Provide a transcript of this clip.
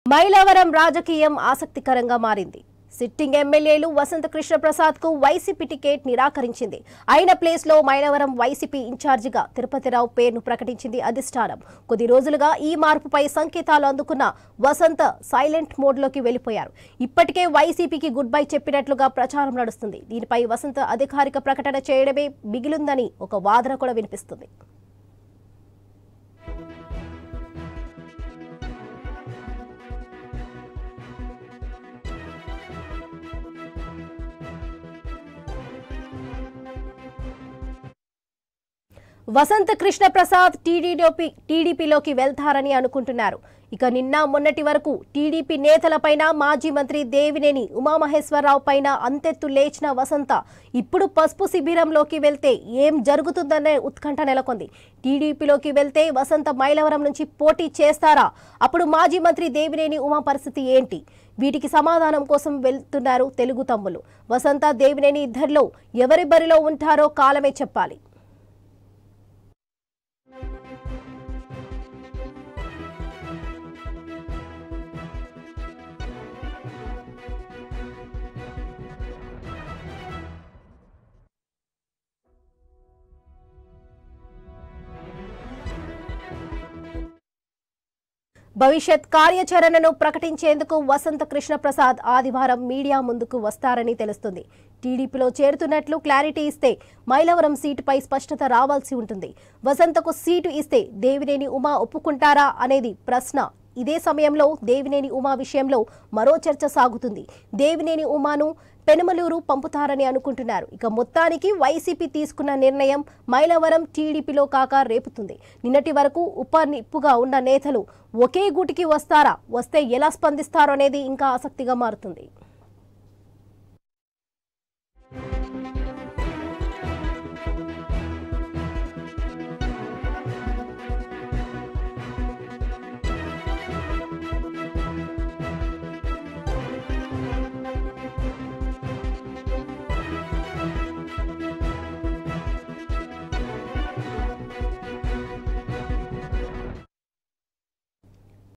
మైలవరం రాజకీయం ఆసక్తికరంగా మారింది. సిట్టింగ్ ఎమ్మెల్యేలు వసంత కృష్ణ ప్రసాద్ కు వైసీపీ టికెట్ నిరాకరించింది. అయిన ప్లేస్ లో మైలవరం వైసీపీ ఇన్ఛార్జిగా తిరుపతిరావు పేరును ప్రకటించింది అధిష్టానం. కొద్ది రోజులుగా ఈ మార్పుపై సంకేతాలు అందుకున్న వసంత సైలెంట్ మోడ్ లోకి వెళ్లిపోయారు. ఇప్పటికే వైసీపీకి గుడ్ బై చెప్పినట్లుగా ప్రచారం నడుస్తుంది. దీనిపై వసంత అధికారిక ప్రకటన చేయడమే మిగిలిందని ఒక వాదన కూడా వినిపిస్తుంది. వసంత కృష్ణ ప్రసాద్ టీడీపీలోకి వెళ్తారని అనుకుంటున్నారు. ఇక నిన్న మొన్నటి వరకు టీడీపీ నేతలపైన మాజీ మంత్రి దేవినేని ఉమామహేశ్వరరావు పైన అంతెత్తు లేచిన వసంత ఇప్పుడు పసుపు శిబిరంలోకి వెళ్తే ఏం జరుగుతుందనే ఉత్కంఠ నెలకొంది. టీడీపీలోకి వెళ్తే వసంత మైలవరం నుంచి పోటీ చేస్తారా? అప్పుడు మాజీ మంత్రి దేవినేని ఉమా పరిస్థితి ఏంటి? వీటికి సమాధానం కోసం వెళ్తున్నారు తెలుగు తమ్ములు. వసంత దేవినేని ఇద్దరిలో ఎవరి బరిలో ఉంటారో కాలమే చెప్పాలి. భవిష్యత్ కార్యాచరణను ప్రకటించేందుకు వసంత కృష్ణ ప్రసాద్ ఆదివారం మీడియా ముందుకు వస్తారని తెలుస్తుంది. టీడీపీలో చేరుతున్నట్లు క్లారిటీ ఇస్తే మైలవరం సీటుపై స్పష్టత రావాల్సి ఉంటుంది. వసంతకు సీటు ఇస్తే దేవినేని ఉమా ఒప్పుకుంటారా అనేది ప్రశ్న. ఇదే సమయంలో దేవినేని ఉమా విషయంలో మరో చర్చ సాగుతుంది. దేవినేని ఉమాను పెనుమలూరు పంపుతారని అనుకుంటున్నారు. ఇక మొత్తానికి వైసీపీ తీసుకున్న నిర్ణయం మైలవరం టీడీపీలో కాక రేపుతుంది. నిన్నటి వరకు ఉపనిప్పుగా ఉన్న నేతలు ఒకే గూటికి వస్తారా? వస్తే ఎలా స్పందిస్తారో అనేది ఇంకా ఆసక్తిగా మారుతుంది.